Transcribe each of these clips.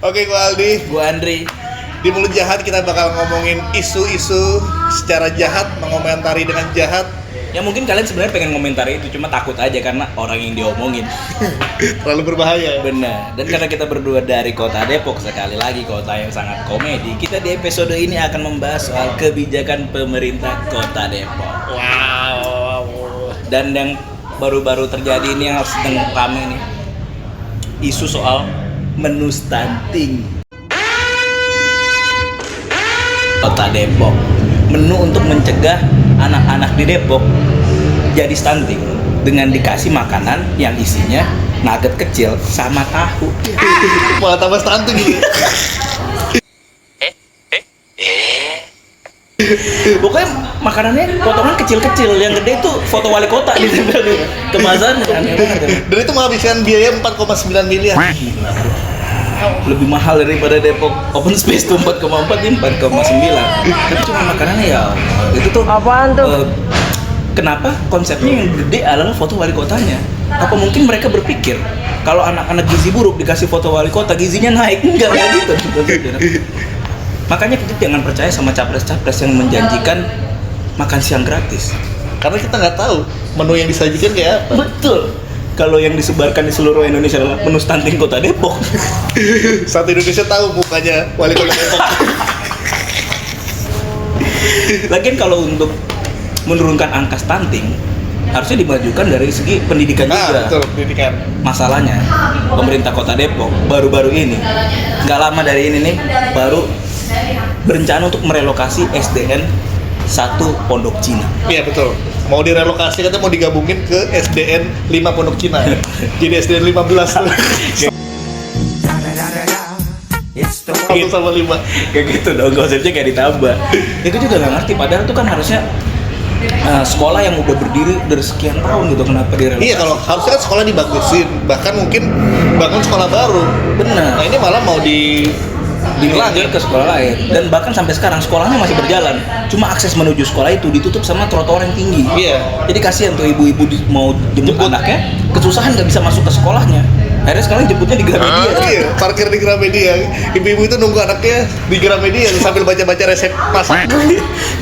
Oke, gue Aldi. Gue Andri. Di Mulut Jahat kita bakal ngomongin isu-isu secara jahat, mengomentari dengan jahat. Ya mungkin kalian sebenarnya pengen komentari itu, cuma takut aja karena orang yang diomongin. Terlalu berbahaya. Benar. Dan karena kita berdua dari kota Depok, sekali lagi kota yang sangat komedi, kita di episode ini akan membahas soal kebijakan pemerintah kota Depok. Wow. Dan yang baru-baru terjadi ini yang harus sedang rame nih, isu soal menu stunting kota Depok. Menu untuk mencegah anak-anak di Depok jadi stunting dengan dikasih makanan yang isinya nugget kecil sama tahu. Malah tambah stunting gitu. Pokoknya makanannya potongan kecil-kecil, yang gede itu foto wali kota ditempel di kemasan. Aneh banget. Dan itu menghabiskan biaya 4,9 miliar. Lebih mahal daripada Depok Open Space tuh 4,4 ini 4,9. Tapi cuma makanannya ya itu tuh apaan tuh? Kenapa konsepnya yang gede adalah foto wali kotanya? Apa mungkin mereka berpikir kalau anak-anak gizi buruk dikasih foto wali kota gizinya naik? Enggak gitu. Makanya kita jangan percaya sama capres-capres yang menjanjikan makan siang gratis. Karena kita nggak tahu menu yang disajikan kayak apa. Betul. Kalau yang disebarkan di seluruh Indonesia adalah menu stunting kota Depok. Satu Indonesia tahu mukanya wali kota Depok. Lagian kalau untuk menurunkan angka stunting harusnya dimajukan dari segi pendidikan juga. Betul, pendidikan. Masalahnya pemerintah kota Depok baru-baru ini, nggak lama dari ini nih, baru berencana untuk merelokasi SDN 1 Pondok Cina. Iya betul. Mau direlokasi katanya mau digabungin ke SDN 5 Pondok Cina. Jadi SDN 15. 1 sama 5. Kayak gitu dong, konsepnya kayak ditambah. Ya gue juga nggak ngerti, padahal itu kan harusnya sekolah yang udah berdiri dari sekian tahun gitu, kenapa direlokasi? Iya, kalau harusnya kan sekolah dibagusin, bahkan mungkin bangun sekolah baru. Benar. Nah ini malah mau dilanjut ke sekolah lain, dan bahkan sampai sekarang sekolahnya masih berjalan, cuma akses menuju sekolah itu ditutup sama trotoar yang tinggi. Iya. Jadi kasihan tuh ibu-ibu mau jemput anaknya, kesusahan nggak bisa masuk ke sekolahnya. Akhirnya sekarang jemputnya di Gramedia. Iya, parkir di Gramedia. Ibu-ibu itu nunggu anaknya di Gramedia sambil baca-baca resep masak.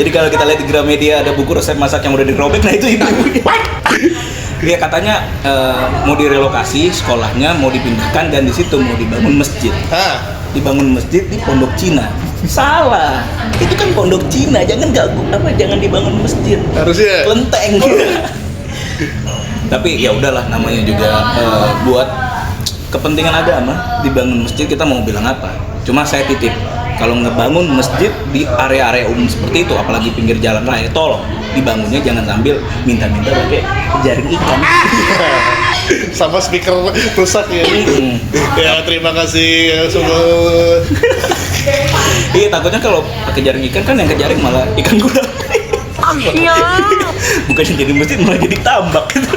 Jadi kalau kita lihat di Gramedia ada buku resep masak yang udah dirobek, nah itu ibu-ibu. Dia katanya mau direlokasi sekolahnya, mau dipindahkan, dan di situ mau dibangun masjid. Dibangun masjid di Pondok Cina. Salah. Itu kan Pondok Cina, jangan dibangun masjid. Harusnya kelenteng. Tapi ya udahlah, namanya juga buat kepentingan agama dibangun masjid, kita mau bilang apa? Cuma saya titip, kalau ngebangun masjid di area-area umum seperti itu, apalagi pinggir jalan raya, tolong dibangunnya jangan sambil minta-minta pakai jaring ikan. sama speaker rusak ya. Ya terima kasih ya semua. Iya, takutnya kalau pakai jaring ikan kan yang kejaring malah ikan gurame. Iya. Bukan jadi masjid malah jadi tambak gitu.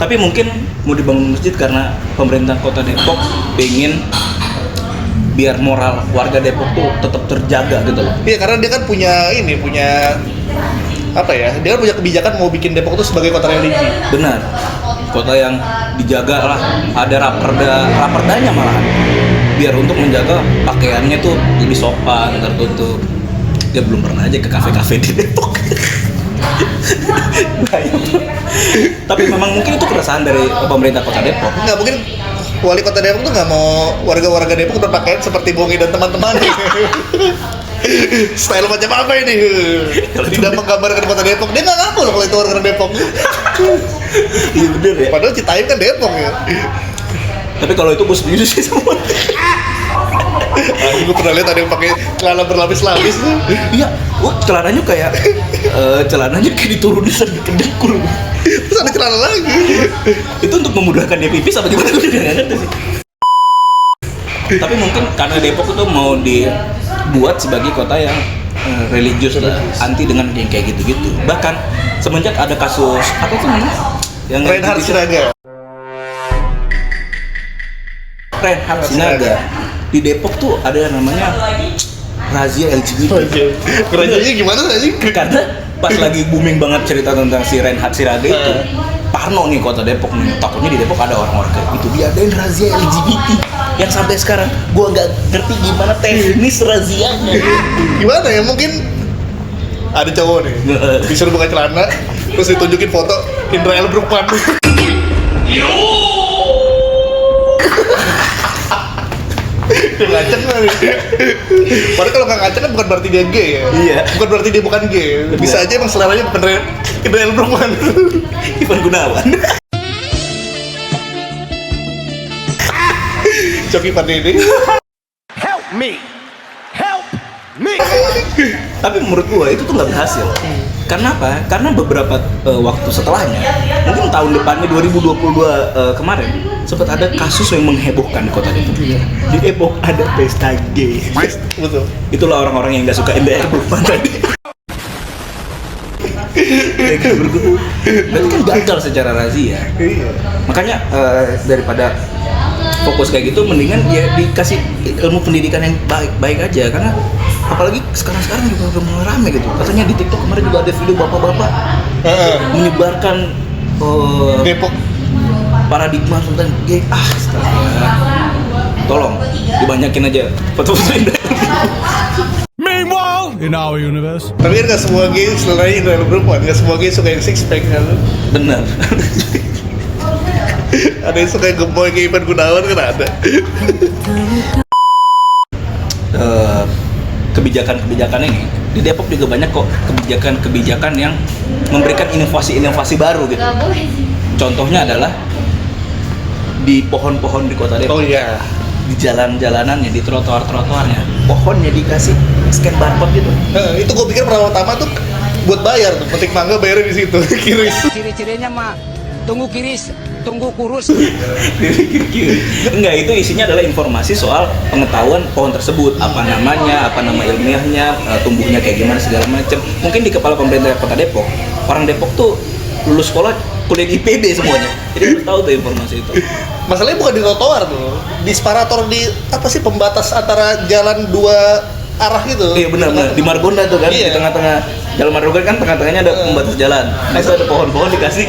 Tapi mungkin mau dibangun masjid karena pemerintah kota Depok pengen biar moral warga Depok tuh tetap terjaga gitu loh. Iya, karena dia kan punya apa ya? Dia kan punya kebijakan mau bikin Depok tuh sebagai kota religi. Benar. Kota yang dijaga lah, ada raperdanya malahan. Biar untuk menjaga pakaiannya tuh lebih sopan, tertutup. Dia belum pernah aja ke kafe-kafe di Depok. Tapi memang mungkin itu keresahan dari pemerintah kota Depok. Nggak mungkin wali kota Depok tuh nggak mau warga-warga Depok berpakaian seperti Bongi dan teman-teman. Style macam apa ini? Tidak menggambarkan kota Depok. Dia nggak ngaku loh kalau itu warga Depok. Iya bener ya. Padahal Citayam kan Depok ya. Tapi kalau itu gue setuju sih semua. Gue pernah lihat ada yang pakai celana berlapis-lapis tuh. Iya, celananya kayak diturunin sampai ke dengkul. Terus ada celana lagi. Itu untuk memudahkan dia pipis apa gimana? Gue juga nggak ngerti sih. Tapi mungkin karena Depok itu mau dibuat sebagai kota yang religius lah, anti dengan yang kayak gitu-gitu. Bahkan semenjak ada kasus apa tuh namanya? Yang Reinhard Sinaga. Reinhard Sinaga. di Depok tuh ada yang namanya razia LGBT. Razianya gimana sih? Karena pas lagi booming banget cerita tentang si Reinhard Sirage itu, parno nih kota Depok nih, takutnya di Depok ada orang-orang kayak gitu, diadain razia LGBT yang sampai sekarang gua nggak ngerti gimana teknis razianya. Gimana ya, mungkin ada cowok nih disuruh buka celana terus ditunjukin foto Indra L. Bruggman. Ngaceng kan. Padahal kalau nggak ngaceng kan bukan berarti dia gay ya. Iya. Bukan berarti dia bukan gay. Bisa aja emang seleranya bukan Indra L. Bruggman. Ivan Gunawan. Coki Pardede. Help me! Help me! Tapi menurut gua itu tuh nggak berhasil. Karena apa? Karena beberapa waktu setelahnya, mungkin tahun depannya 2022 kemarin, sempat ada kasus yang menghebohkan di kota Depok. Di Depok ada pesta gay. Betul. Itulah orang-orang yang nggak suka NDR Bruggman tadi. Berarti kan gagal secara razia. Iya. Makanya daripada fokus kayak gitu, mendingan ya dikasih ilmu pendidikan yang baik aja. Karena apalagi sekarang juga udah mulai rame gitu. Katanya di TikTok kemarin juga ada video bapak-bapak menyebarkan Depok paradigma tentang gay. Astaga. Tolong dibanyakin aja foto-foto Indra. Meanwhile, in our universe. Tapi kan nggak semua gay seleranya Indra L. Bruggman, nggak semua gay suka yang six pack kan. Bener. Ada yang suka yang gemboy kayak Ivan Gunawan kan ada. Kebijakan-kebijakan ini di Depok juga banyak kok kebijakan-kebijakan yang memberikan inovasi-inovasi baru gitu. Contohnya adalah di pohon-pohon di kota Depok. Oh iya. Di jalan-jalanannya, di trotoar-trotoarnya, pohonnya dikasih scan barcode gitu. Itu gue pikir pertama tuh buat bayar tuh, petik mangga bayarnya di situ, kiris. Ciri-cirinya mah tunggu kiris, tunggu kurus. Enggak, itu isinya adalah informasi soal pengetahuan pohon tersebut, apa namanya, apa nama ilmiahnya, tumbuhnya kayak gimana segala macam. Mungkin di kepala pemerintah kota Depok, orang Depok tuh lulus sekolah kuliah di IPB semuanya, jadi harus tahu tuh informasi itu. Masalahnya bukan di trotoar tuh, di separator, di apa sih pembatas antara jalan dua arah gitu. Iya benar, di Margonda tuh kan, Iya. di tengah-tengah jalan Margonda kan tengah-tengahnya ada pembatas jalan. Nah itu ada pohon-pohon dikasih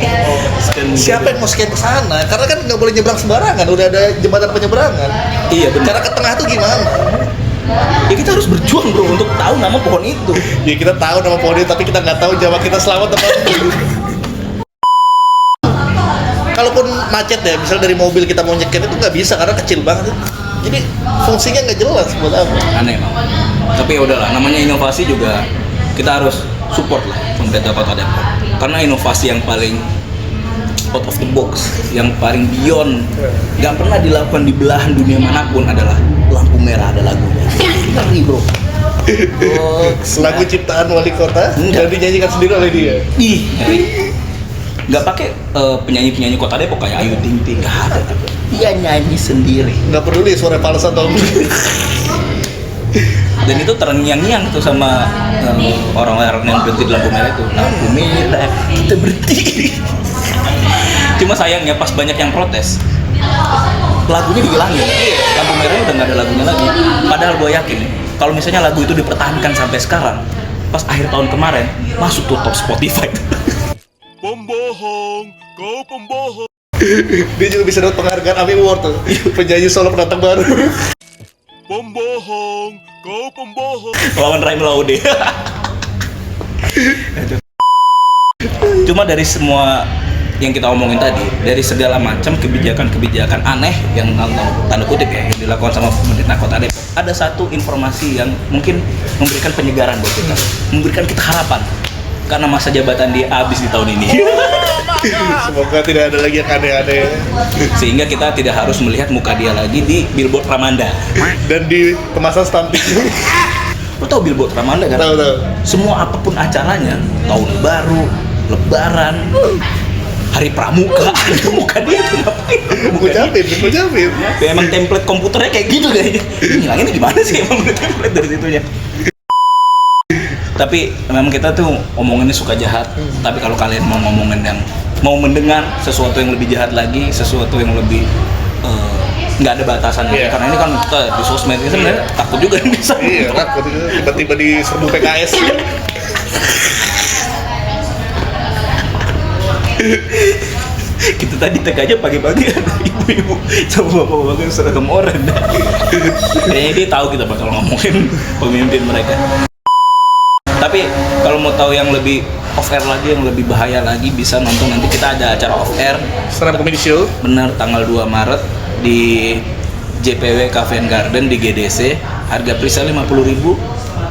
scan. Siapa yang mau scan ke sana? Karena kan nggak boleh nyebrang sembarangan, udah ada jembatan penyeberangan. Iya benar. Cara ke tengah tuh gimana? Ya kita harus berjuang bro untuk tahu nama pohon itu. Ya kita tahu nama pohon itu, tapi kita nggak tahu Jawa kita selamat apa enggak. Kalaupun macet ya, misal dari mobil kita mau nyeken itu nggak bisa karena kecil banget. Jadi fungsinya nggak jelas buat apa. Aneh emang. Tapi ya udahlah, namanya inovasi juga kita harus support lah pemerintah kota Depok. Karena inovasi yang paling out of the box, yang paling beyond, nggak pernah dilakukan di belahan dunia manapun adalah lampu merah ada lagunya. Ngeri bro. Lagu ciptaan wali kota dan dinyanyikan sendiri oleh dia. Ih, ngeri. Nggak pakai penyanyi-penyanyi kota Depok kayak Ayu Ting Ting, nggak ada. Dia nyanyi sendiri. Nggak peduli suara fals atau Dan itu terngiang-ngiang tuh sama orang-orang yang berhenti di lampu merah itu. Lampu merah, kita berhenti. Cuma sayangnya pas banyak yang protes, lagunya dihilangin. Lampu merahnya udah nggak ada lagunya lagi. Padahal gue yakin kalau misalnya lagu itu dipertahankan sampai sekarang, pas akhir tahun kemarin masuk tuh top Spotify. Pembohong, kau pembohong. dia juga bisa dapat penghargaan AMI Award tuh, penyanyi solo pendatang baru. Pembohong, kau pembohong. Lawan Raim Laude. Cuma dari semua yang kita omongin tadi, dari segala macam kebijakan-kebijakan aneh yang tanda kutip ya yang dilakukan sama pemerintah kota Depok, ada satu informasi yang mungkin memberikan penyegaran buat kita, memberikan kita harapan karena masa jabatan dia habis di tahun ini. Semoga tidak ada lagi yang aneh-aneh Sehingga kita tidak harus melihat muka dia lagi di billboard Ramanda. dan di kemasan stamping. Lo tau billboard Ramanda kan? Tahu. Semua apapun acaranya, tahun baru, lebaran, hari pramuka, ada muka dia tuh ngapain? Ngucapin. Ya, emang template komputernya kayak gitu kayaknya. Ini ngilanginnya gimana sih emang udah template dari situnya? Tapi memang kita tuh omongannya suka jahat. Tapi kalau kalian mau ngomongin yang mau mendengar sesuatu yang lebih jahat lagi, sesuatu yang lebih nggak ada batasan Iya. karena ini kan kita di sosmed ini sebenarnya takut juga nih bisa. Iya kan, tiba-tiba diserbu PKS. Kita tadi tag aja pagi-pagi ada ibu-ibu sama bapak-bapak yang seragam oranye. Kayaknya dia tahu kita bakal ngomongin pemimpin mereka. Tapi kalau mau tahu yang lebih off air lagi, yang lebih bahaya lagi, bisa nonton nanti kita ada acara off air. Stand up comedy show. Bener, tanggal 2 Maret di JPW Cafe and Garden di GDC. Harga presale 50.000,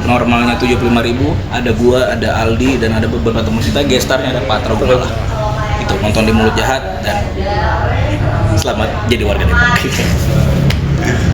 normalnya 75.000. Ada gua, ada Aldi, dan ada beberapa teman kita. Gestarnya ada Patra Gumala. Itu nonton di Mulut Jahat dan selamat jadi warga Depok.